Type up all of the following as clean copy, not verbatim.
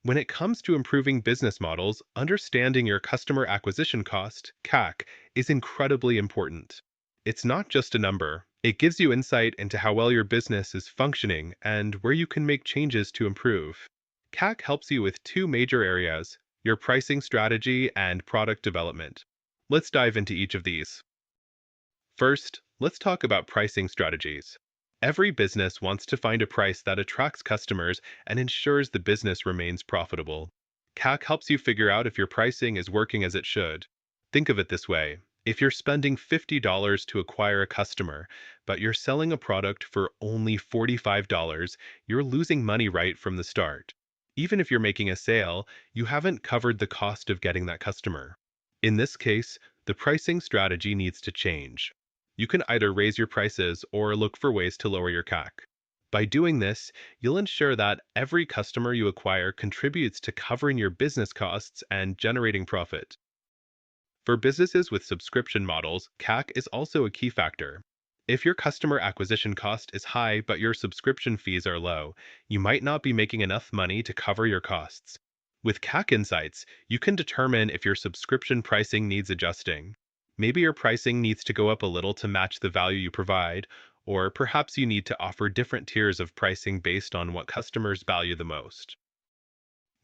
When it comes to improving business models, understanding your customer acquisition cost, CAC, is incredibly important. It's not just a number. It gives you insight into how well your business is functioning and where you can make changes to improve. CAC helps you with two major areas: your pricing strategy and product development. Let's dive into each of these. First, let's talk about pricing strategies. Every business wants to find a price that attracts customers and ensures the business remains profitable. CAC helps you figure out if your pricing is working as it should. Think of it this way: if you're spending $50 to acquire a customer, but you're selling a product for only $45, you're losing money right from the start. Even if you're making a sale, you haven't covered the cost of getting that customer. In this case, the pricing strategy needs to change. You can either raise your prices or look for ways to lower your CAC. By doing this, you'll ensure that every customer you acquire contributes to covering your business costs and generating profit. For businesses with subscription models, CAC is also a key factor. If your customer acquisition cost is high but your subscription fees are low, you might not be making enough money to cover your costs. With CAC insights, you can determine if your subscription pricing needs adjusting. Maybe your pricing needs to go up a little to match the value you provide, or perhaps you need to offer different tiers of pricing based on what customers value the most.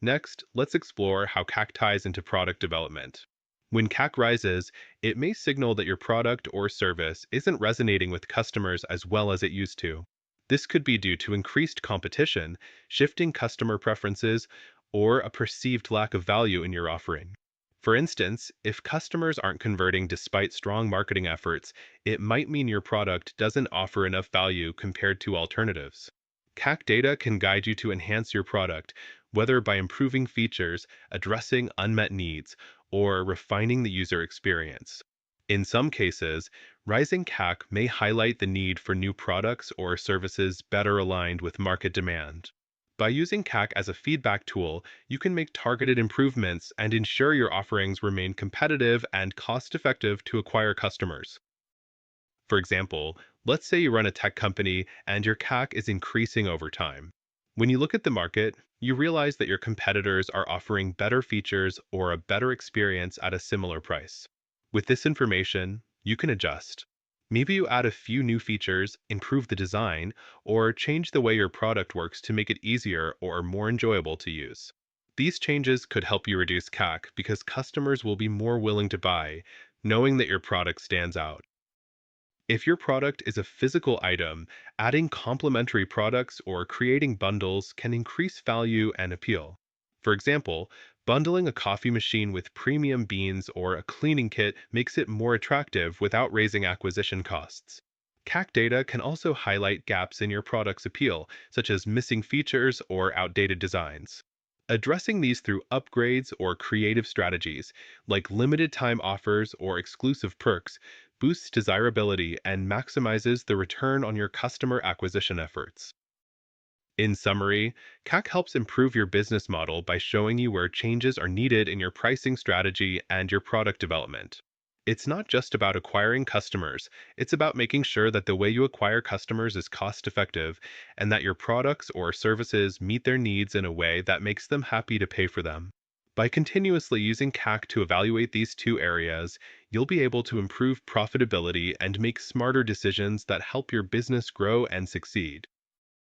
Next, let's explore how CAC ties into product development. When CAC rises, it may signal that your product or service isn't resonating with customers as well as it used to. This could be due to increased competition, shifting customer preferences, or a perceived lack of value in your offering. For instance, if customers aren't converting despite strong marketing efforts, it might mean your product doesn't offer enough value compared to alternatives. CAC data can guide you to enhance your product, whether by improving features, addressing unmet needs, or refining the user experience. In some cases, rising CAC may highlight the need for new products or services better aligned with market demand. By using CAC as a feedback tool, you can make targeted improvements and ensure your offerings remain competitive and cost effective to acquire customers. For example, let's say you run a tech company and your CAC is increasing over time. When you look at the market, you realize that your competitors are offering better features or a better experience at a similar price. With this information, you can adjust. Maybe you add a few new features, improve the design, or change the way your product works to make it easier or more enjoyable to use. These changes could help you reduce CAC because customers will be more willing to buy, knowing that your product stands out. If your product is a physical item, adding complementary products or creating bundles can increase value and appeal. For example, bundling a coffee machine with premium beans or a cleaning kit makes it more attractive without raising acquisition costs. CAC data can also highlight gaps in your product's appeal, such as missing features or outdated designs. Addressing these through upgrades or creative strategies, like limited time offers or exclusive perks, boosts desirability and maximizes the return on your customer acquisition efforts. In summary, CAC helps improve your business model by showing you where changes are needed in your pricing strategy and your product development. It's not just about acquiring customers, it's about making sure that the way you acquire customers is cost effective and that your products or services meet their needs in a way that makes them happy to pay for them. By continuously using CAC to evaluate these two areas, you'll be able to improve profitability and make smarter decisions that help your business grow and succeed.